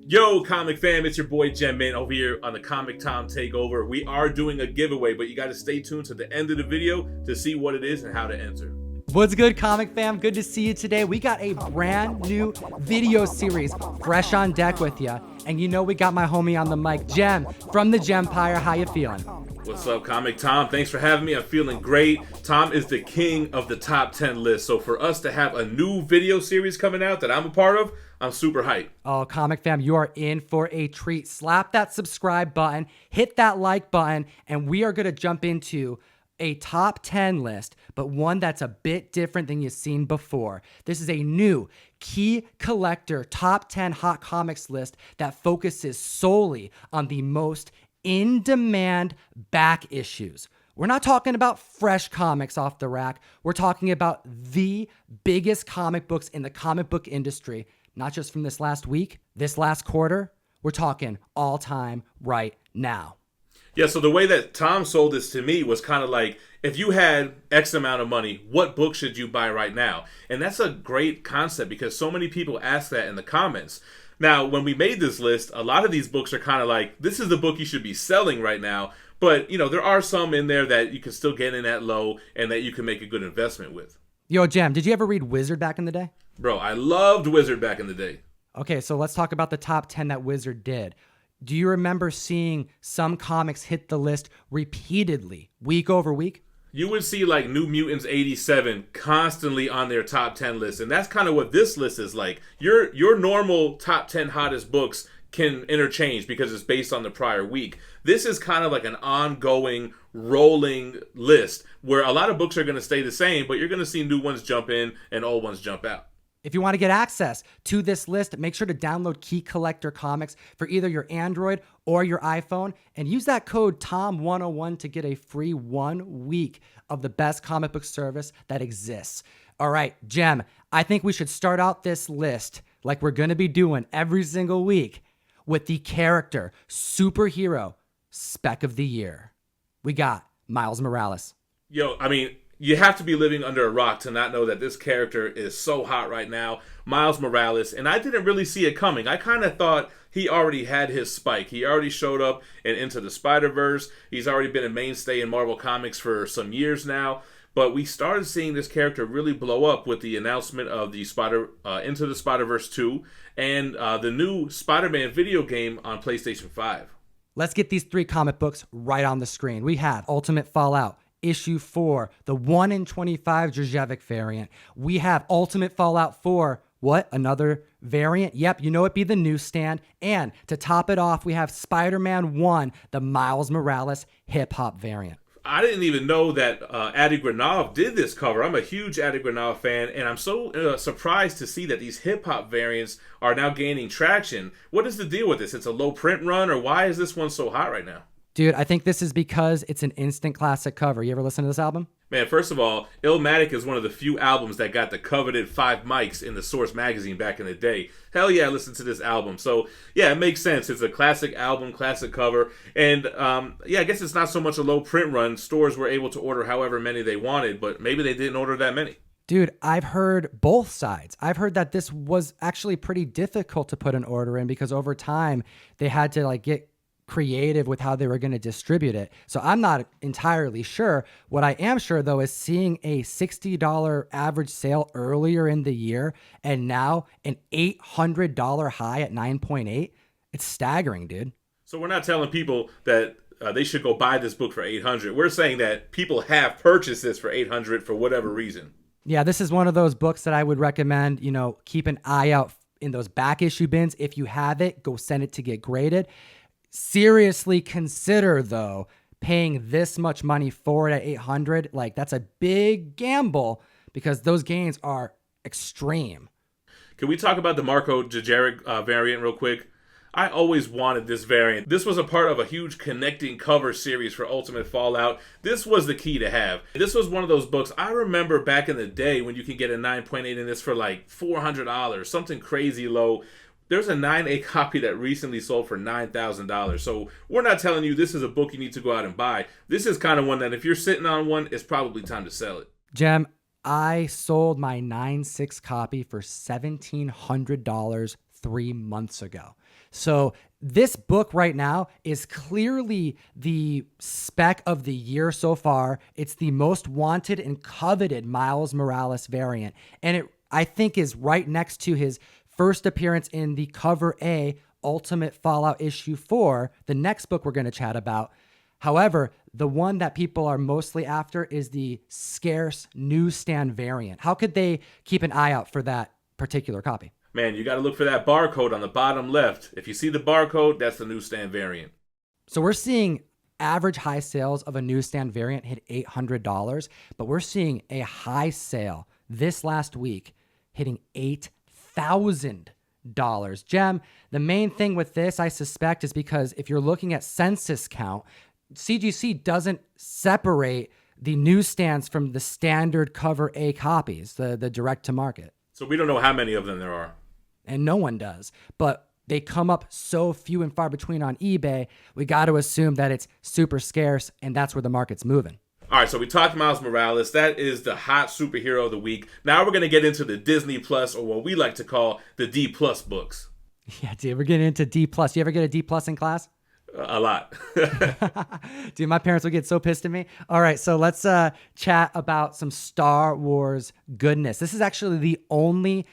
Yo, comic fam, it's your boy Gem over here on the Comic Tom Takeover. We are doing a giveaway, but you got to stay tuned to the end of the video to see what it is and how to enter. What's good, comic fam? Good to see you today. We got a brand new video series fresh on deck with you. And you know we got my homie on the mic, Gem from the Gempire. How you feeling? What's up, Comic Tom? Thanks for having me. I'm feeling great. Tom is the king of the top 10 list. So for us to have a new video series coming out that I'm a part of, I'm super hyped. Oh, comic fam, you are in for a treat. Slap that subscribe button, hit that like button, and we are going to jump into a top 10 list, but one that's a bit different than you've seen before. This is a new key collector top 10 hot comics list that focuses solely on the most in-demand back issues. We're not talking about fresh comics off the rack. We're talking about the biggest comic books in the comic book industry, not just from this last week, this last quarter. We're talking all time right now. Yeah, so the way that Tom sold this to me was kind of like, if you had X amount of money, what book should you buy right now? And that's a great concept because so many people ask that in the comments. Now, when we made this list, a lot of these books are kind of like, this is the book you should be selling right now. But, you know, there are some in there that you can still get in at low and that you can make a good investment with. Yo, Gem, did you ever read Wizard back in the day? Bro, I loved Wizard back in the day. Okay, so let's talk about the top 10 that Wizard did. Do you remember seeing some comics hit the list repeatedly, week over week? You would see like New Mutants 87 constantly on their top 10 list. And that's kind of what this list is like. Your normal top 10 hottest books can interchange because it's based on the prior week. This is kind of like an ongoing, rolling list where a lot of books are going to stay the same, but you're going to see new ones jump in and old ones jump out. If you want to get access to this list, make sure to download Key Collector Comics for either your Android or your iPhone and use that code TOM101 to get a free 1 week of the best comic book service that exists. All right, Gem, I think we should start out this list like we're going to be doing every single week with the character, superhero, spec of the year. We got Miles Morales. Yo, I mean, you have to be living under a rock to not know that this character is so hot right now, Miles Morales, and I didn't really see it coming. I kind of thought he already had his spike. He already showed up in Into the Spider-Verse. He's already been a mainstay in Marvel Comics for some years now, but we started seeing this character really blow up with the announcement of the Into the Spider-Verse 2 and the new Spider-Man video game on PlayStation 5. Let's get these 3 comic books right on the screen. We have Ultimate Fallout, Issue 4, the 1 in 25 Drzevic variant. We have Ultimate Fallout 4. What? Another variant? Yep, you know it be the newsstand. And to top it off, we have Spider-Man 1, the Miles Morales hip-hop variant. I didn't even know that Adi Granov did this cover. I'm a huge Adi Granov fan, and I'm so surprised to see that these hip-hop variants are now gaining traction. What is the deal with this? It's a low print run, or why is this one so hot right now? Dude, I think this is because it's an instant classic cover. You ever listen to this album? Man, first of all, Illmatic is one of the few albums that got the coveted 5 mics in the Source magazine back in the day. Hell yeah, I listened to this album. So, yeah, it makes sense. It's a classic album, classic cover. And, yeah, I guess it's not so much a low print run. Stores were able to order however many they wanted, but maybe they didn't order that many. Dude, I've heard both sides. I've heard that this was actually pretty difficult to put an order in because over time they had to, like, get creative with how they were going to distribute it. So I'm not entirely sure. What I am sure, though, is seeing a $60 average sale earlier in the year and now an $800 high at 9.8. It's staggering, dude. So we're not telling people that they should go buy this book for $800. We're saying that people have purchased this for $800 for whatever reason. Yeah, this is one of those books that I would recommend, you know, keep an eye out in those back issue bins. If you have it, go send it to get graded. Seriously consider, though, paying this much money for it at $800. Like, that's a big gamble because those gains are extreme. Can we talk about the Marco Jajaric variant real quick? I always wanted this variant. This was a part of a huge connecting cover series for Ultimate Fallout. This was the key to have. This was one of those books. I remember back in the day when you can get a 9.8 in this for like $400, something crazy low. There's a 9A copy that recently sold for $9,000. So we're not telling you this is a book you need to go out and buy. This is kind of one that if you're sitting on one, it's probably time to sell it. Gem, I sold my 9.6 copy for $1,700 3 months ago. So this book right now is clearly the spec of the year so far. It's the most wanted and coveted Miles Morales variant. And it, I think, is right next to his first appearance in the Cover A Ultimate Fallout issue 4, the next book we're going to chat about. However, the one that people are mostly after is the scarce newsstand variant. How could they keep an eye out for that particular copy? Man, you got to look for that barcode on the bottom left. If you see the barcode, that's the newsstand variant. So we're seeing average high sales of a newsstand variant hit $800, but we're seeing a high sale this last week hitting $8,000. Gem, the main thing with this, I suspect, is because if you're looking at census count, CGC doesn't separate the newsstands from the standard Cover A copies, the direct to market. So we don't know how many of them there are. And no one does. But they come up so few and far between on eBay, we got to assume that it's super scarce, and that's where the market's moving. All right, so we talked Miles Morales. That is the hot superhero of the week. Now we're going to get into the Disney Plus, or what we like to call the D Plus books. Yeah, dude, we're getting into D Plus. You ever get a D Plus in class? A lot. Dude, my parents would get so pissed at me. All right, so let's chat about some Star Wars goodness. This is actually the only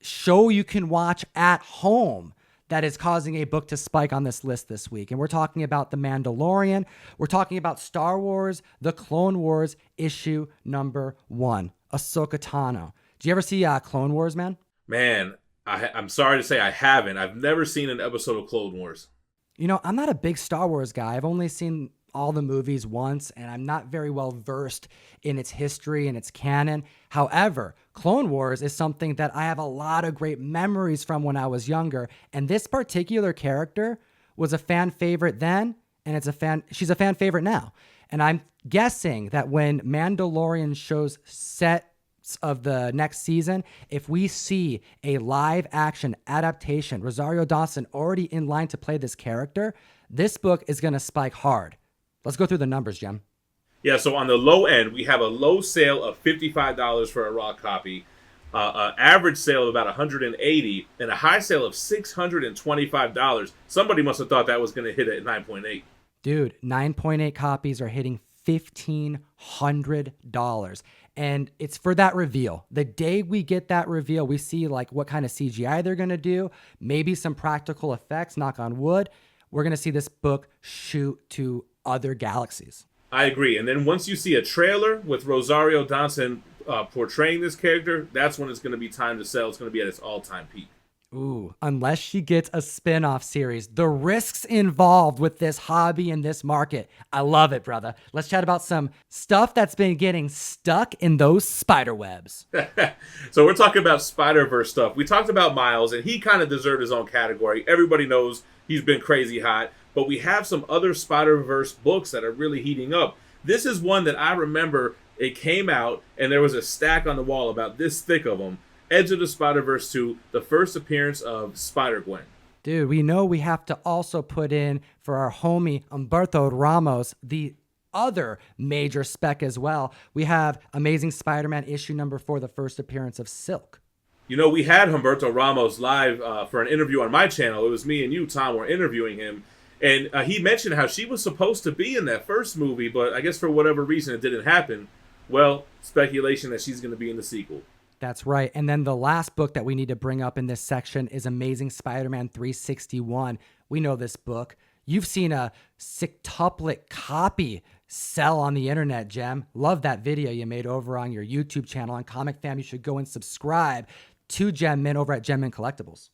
show you can watch at home that is causing a book to spike on this list this week. And we're talking about The Mandalorian. We're talking about Star Wars, The Clone Wars, issue number 1, Ahsoka Tano. Did you ever see Clone Wars, man? Man, I'm sorry to say I haven't. I've never seen an episode of Clone Wars. You know, I'm not a big Star Wars guy. I've only seen all the movies once, and I'm not very well versed in its history and its canon. However, Clone Wars is something that I have a lot of great memories from when I was younger, and this particular character was a fan favorite then, and she's a fan favorite now. And I'm guessing that when Mandalorian shows sets of the next season, if we see a live action adaptation, Rosario Dawson already in line to play this character, this book is going to spike hard. Let's go through the numbers, Jem. Yeah, so on the low end, we have a low sale of $55 for a raw copy, an average sale of about $180, and a high sale of $625. Somebody must have thought that was going to hit at 9.8. Dude, 9.8 copies are hitting $1,500. And it's for that reveal. The day we get that reveal, we see what kind of CGI they're going to do, maybe some practical effects, knock on wood. We're going to see this book shoot to other galaxies. I agree. And then once you see a trailer with Rosario Dawson portraying this character, that's when it's going to be time to sell. It's going to be at its all-time peak. Ooh, unless she gets a spin-off series. The risks involved with this hobby and this market. I love it, brother. Let's chat about some stuff that's been getting stuck in those spider webs. So we're talking about Spiderverse stuff. We talked about Miles, and he kind of deserved his own category. Everybody knows he's been crazy hot. But we have some other Spider-Verse books that are really heating up. This is one that I remember it came out, and there was a stack on the wall about this thick of them. Edge of the Spider-Verse 2, the first appearance of Spider-Gwen. Dude, we know we have to also put in for our homie Humberto Ramos, the other major spec as well. We have Amazing Spider-Man issue number 4, the first appearance of Silk. You know, we had Humberto Ramos live for an interview on my channel. It was me and you, Tom, were interviewing him. And he mentioned how she was supposed to be in that first movie, but I guess for whatever reason it didn't happen. Well, speculation that she's going to be in the sequel. That's right. And then the last book that we need to bring up in this section is Amazing Spider-Man 361. We know this book. You've seen a sextuplet copy sell on the internet, Gem. Love that video you made over on your YouTube channel on Comic Fam. You should go and subscribe to Gem Mint over at ComicTom101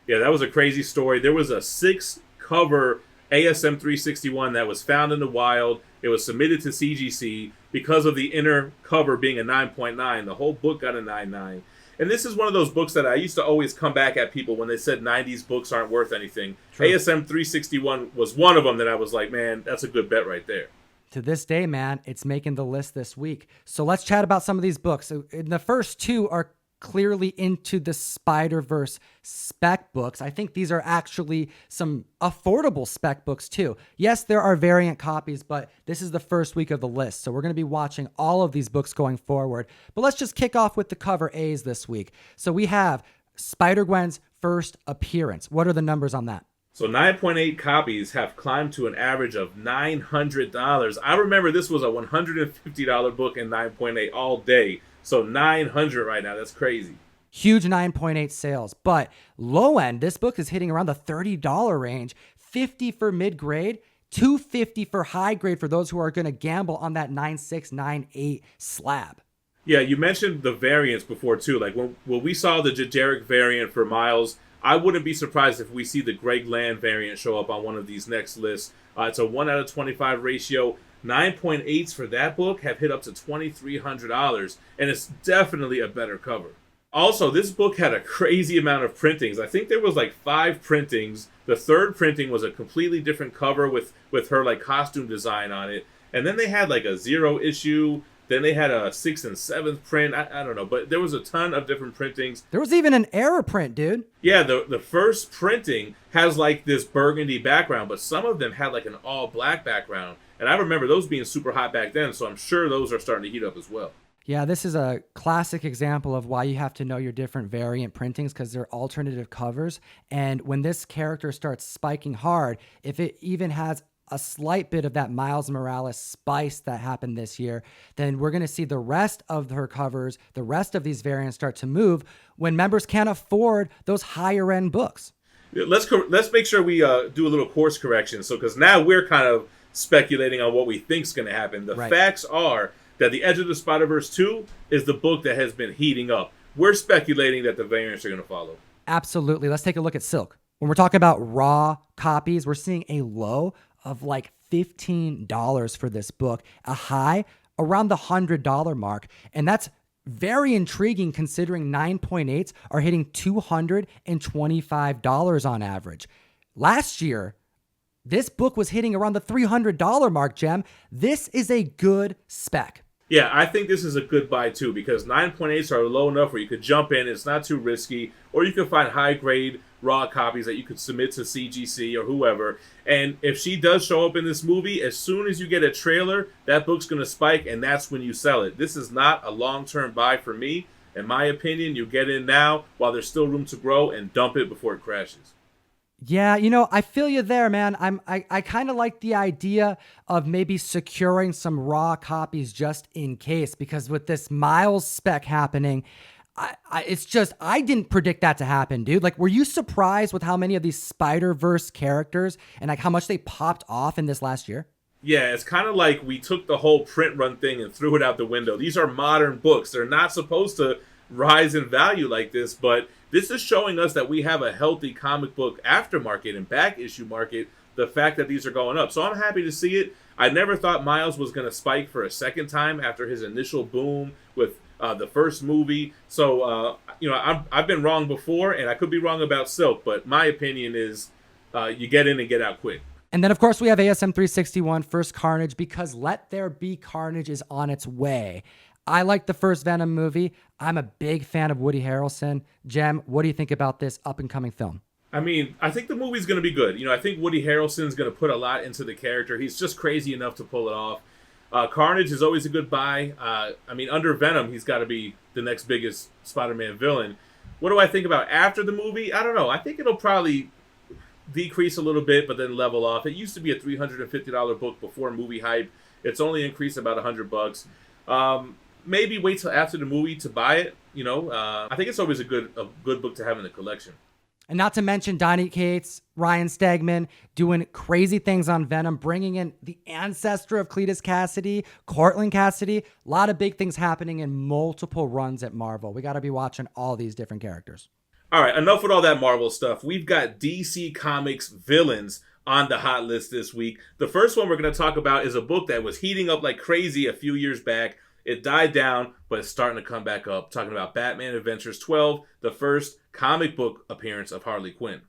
Yeah, that was a crazy story. There was a 6-cover ASM 361 that was found in the wild. It was submitted to CGC because of the inner cover being a 9.9. The whole book got a 9.9. And this is one of those books that I used to always come back at people when they said 90s books aren't worth anything. True. ASM 361 was one of them that I was like, man, that's a good bet right there. To this day, man, it's making the list this week. So let's chat about some of these books. And the first two are clearly into the Spider-Verse spec books. I think these are actually some affordable spec books too. Yes, there are variant copies, but this is the first week of the list. So we're going to be watching all of these books going forward. But let's just kick off with the cover A's this week. So we have Spider-Gwen's first appearance. What are the numbers on that? So 9.8 copies have climbed to an average of $900. I remember this was a $150 book in 9.8 all day. So 900 right now. That's crazy. Huge 9.8 sales. But low end, this book is hitting around the $30 range. 50 for mid-grade, $250 for high grade for those who are going to gamble on that 9.6, 9.8 slab. Yeah, you mentioned the variants before too. Like when we saw the Jajaric variant for Miles, I wouldn't be surprised if we see the Greg Land variant show up on one of these next lists. It's a 1 out of 25 ratio. 9.8s for that book have hit up to $2,300, and it's definitely a better cover. Also, this book had a crazy amount of printings. I think there was like 5 printings. The third printing was a completely different cover with her like costume design on it. And then they had like a 0 issue. Then they had a 6th and 7th print. I don't know, but there was a ton of different printings. There was even an error print, dude. Yeah, the first printing has like this burgundy background, but some of them had like an all black background. And I remember those being super hot back then, so I'm sure those are starting to heat up as well. Yeah, this is a classic example of why you have to know your different variant printings, because they're alternative covers. And when this character starts spiking hard, if it even has a slight bit of that Miles Morales spice that happened this year, then we're going to see the rest of her covers, the rest of these variants start to move when members can't afford those higher end books. Let's make sure we do a little course correction. So, because now we're kind of speculating on what we think is going to happen. The facts are that the Edge of the Spider-Verse 2 is the book that has been heating up. We're speculating that the variants are going to follow. Absolutely. Let's take a look at Silk. When we're talking about raw copies, we're seeing a low of like $15 for this book, a high around the $100 mark. And that's very intriguing considering 9.8s are hitting $225 on average. Last year, this book was hitting around the $300 mark, Gem. This is a good spec. Yeah, I think this is a good buy too, because 9.8s are low enough where you could jump in, it's not too risky, or you can find high grade raw copies that you could submit to CGC or whoever. And if she does show up in this movie, as soon as you get a trailer, that book's going to spike, and that's when you sell it. This is not a long-term buy for me. In my opinion, you get in now while there's still room to grow and dump it before it crashes. Yeah, you know, I feel you there, man. I kind of like the idea of maybe securing some raw copies just in case, because with this Miles spec happening, it's just, I didn't predict that to happen, dude. Like, were you surprised with how many of these Spider-Verse characters and like how much they popped off in this last year? Yeah, it's kind of like we took the whole print run thing and threw it out the window. These are modern books. They're not supposed to rise in value like this, but this is showing us that we have a healthy comic book aftermarket and back issue market, the fact that these are going up. So I'm happy to see it. I never thought Miles was going to spike for a second time after his initial boom with the first movie. So, I've been wrong before, and I could be wrong about Silk, but my opinion is you get in and get out quick. And then, of course, we have ASM 361 First Carnage, because Let There Be Carnage is on its way. I like the first Venom movie. I'm a big fan of Woody Harrelson. Gem, what do you think about this up-and-coming film? I mean, I think the movie's going to be good. I think Woody Harrelson's going to put a lot into the character. He's just crazy enough to pull it off. Carnage is always a good buy. Under Venom, he's got to be the next biggest Spider-Man villain. What do I think about after the movie? I don't know. I think it'll probably decrease a little bit, but then level off. It used to be a $350 book before movie hype. It's only increased about $100. Maybe wait till after the movie to buy it. I think it's always a good book to have in the collection. And not to mention Donny Cates, Ryan Stegman doing crazy things on Venom, bringing in the ancestor of Cletus Cassidy, Cortland Cassidy. A lot of big things happening in multiple runs at Marvel. We got to be watching all these different characters. All right, enough with all that Marvel stuff. We've got DC Comics villains on the hot list this week. The first one we're going to talk about is a book that was heating up like crazy a few years back. It died down, but it's starting to come back up. Talking about Batman Adventures 12, the first comic book appearance of Harley Quinn.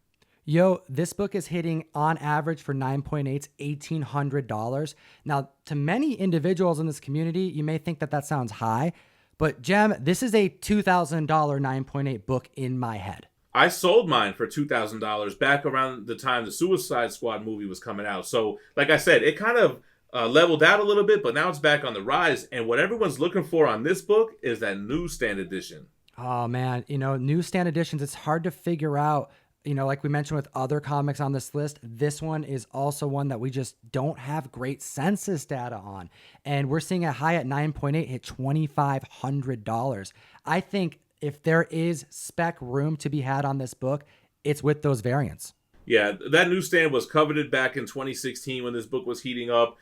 Yo, this book is hitting on average for 9.8s, $1,800. Now, to many individuals in this community, you may think that sounds high, but Gem, this is a $2,000 9.8 book in my head. I sold mine for $2,000 back around the time the Suicide Squad movie was coming out. So, like I said, it kind of leveled out a little bit, but now it's back on the rise. And what everyone's looking for on this book is that newsstand edition. Oh man, newsstand editions, it's hard to figure out. Like we mentioned with other comics on this list, this one is also one that we just don't have great census data on. And we're seeing a high at 9.8 hit $2,500. I think if there is spec room to be had on this book, it's with those variants. Yeah, that newsstand was coveted back in 2016 when this book was heating up,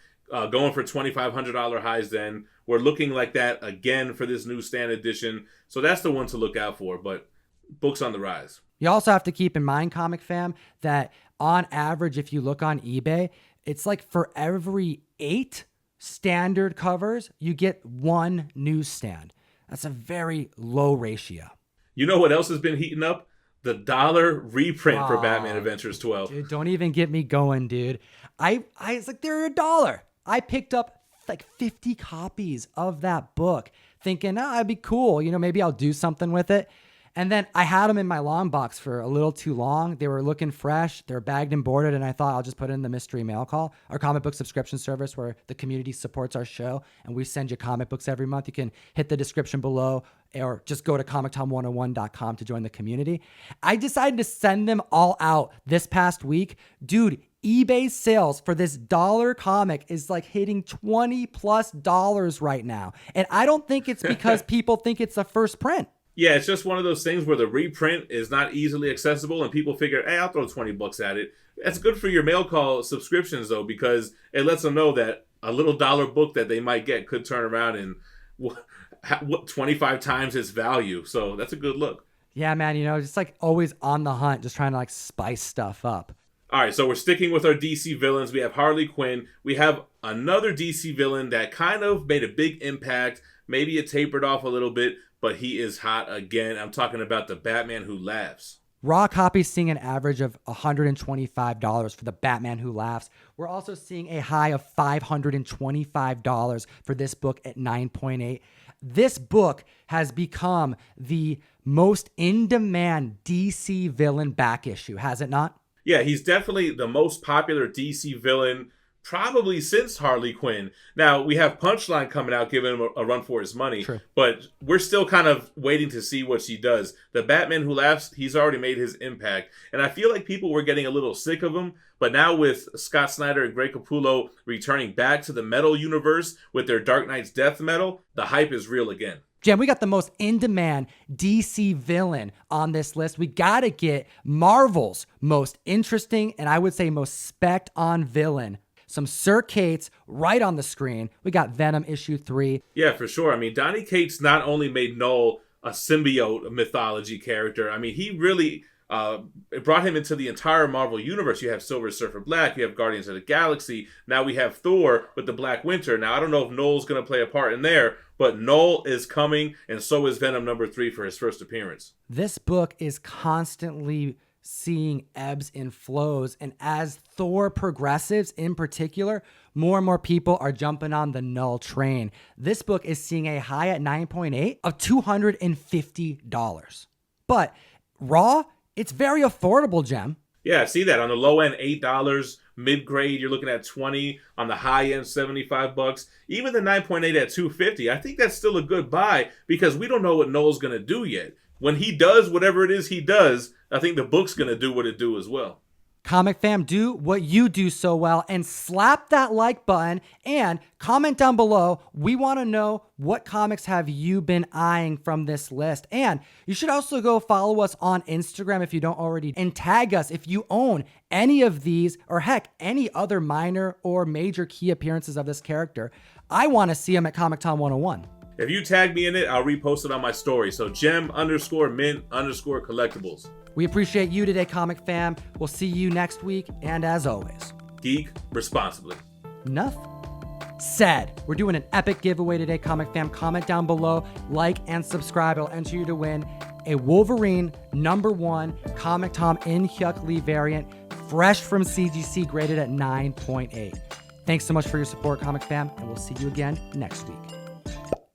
going for $2,500 highs then. We're looking like that again for this newsstand edition. So that's the one to look out for, but books on the rise. You also have to keep in mind, Comic Fam, that on average, if you look on eBay, it's like for every 8 standard covers, you get 1 newsstand. That's a very low ratio. You know what else has been heating up? The dollar reprint for Batman Adventures 12. Dude, don't even get me going, dude. I was like, they're $1. I picked up like 50 copies of that book thinking, it'd be cool. Maybe I'll do something with it. And then I had them in my long box for a little too long. They were looking fresh. They're bagged and boarded. And I thought I'll just put it in the mystery mail call, our comic book subscription service where the community supports our show. And we send you comic books every month. You can hit the description below or just go to ComicTom101.com to join the community. I decided to send them all out this past week. Dude, eBay sales for this dollar comic is like hitting $20+ right now. And I don't think it's because people think it's the first print. Yeah, it's just one of those things where the reprint is not easily accessible and people figure, hey, I'll throw $20 at it. That's good for your mail call subscriptions, though, because it lets them know that a little dollar book that they might get could turn around and 25 times its value. So that's a good look. Yeah, man, just like always on the hunt, just trying to like spice stuff up. All right, so we're sticking with our DC villains. We have Harley Quinn. We have another DC villain that kind of made a big impact. Maybe it tapered off a little bit, but he is hot again. I'm talking about the Batman Who Laughs. Raw copies seeing an average of $125 for the Batman Who Laughs. We're also seeing a high of $525 for this book at 9.8. This book has become the most in-demand DC villain back issue, has it not? Yeah, he's definitely the most popular DC villain probably since Harley Quinn. Now, we have Punchline coming out giving him a run for his money, True. But we're still kind of waiting to see what she does. The Batman Who Laughs, he's already made his impact. And I feel like people were getting a little sick of him, but now with Scott Snyder and Greg Capullo returning back to the metal universe with their Dark Knight's Death Metal, the hype is real again. Jem, we got the most in-demand DC villain on this list. We got to get Marvel's most interesting and I would say most spec'd-on villain. Some Sir Kates right on the screen. We got Venom issue 3. Yeah, for sure. I mean, Donny Cates not only made Null a symbiote mythology character, I mean, he really it brought him into the entire Marvel universe. You have Silver Surfer Black, you have Guardians of the Galaxy. Now we have Thor with the Black Winter. Now, I don't know if Null's going to play a part in there, but Null is coming, and so is Venom number 3 for his first appearance. This book is constantly seeing ebbs and flows, and as Thor progressives in particular, more and more people are jumping on the Null train. This book is seeing a high at 9.8 of $250. But raw, it's very affordable, Jem. Yeah, I see that. On the low end, $8. Mid-grade, you're looking at $20. On the high end, $75. Even the 9.8 at $250, I think that's still a good buy because we don't know what Null's going to do yet. When he does whatever it is he does, I think the book's going to do what it do as well. Comic fam, do what you do so well and slap that like button and comment down below. We want to know what comics have you been eyeing from this list. And you should also go follow us on Instagram if you don't already, and tag us if you own any of these or heck, any other minor or major key appearances of this character. I want to see them at ComicTom101. If you tag me in it, I'll repost it on my story. So Gem_Mint_Collectibles. We appreciate you today, Comic fam. We'll see you next week. And as always, geek responsibly. Enough said. We're doing an epic giveaway today, Comic fam. Comment down below, like and subscribe. I'll enter you to win a Wolverine #1 Comic Tom in Hyuk Lee variant, fresh from CGC, graded at 9.8. Thanks so much for your support, Comic fam, and we'll see you again next week.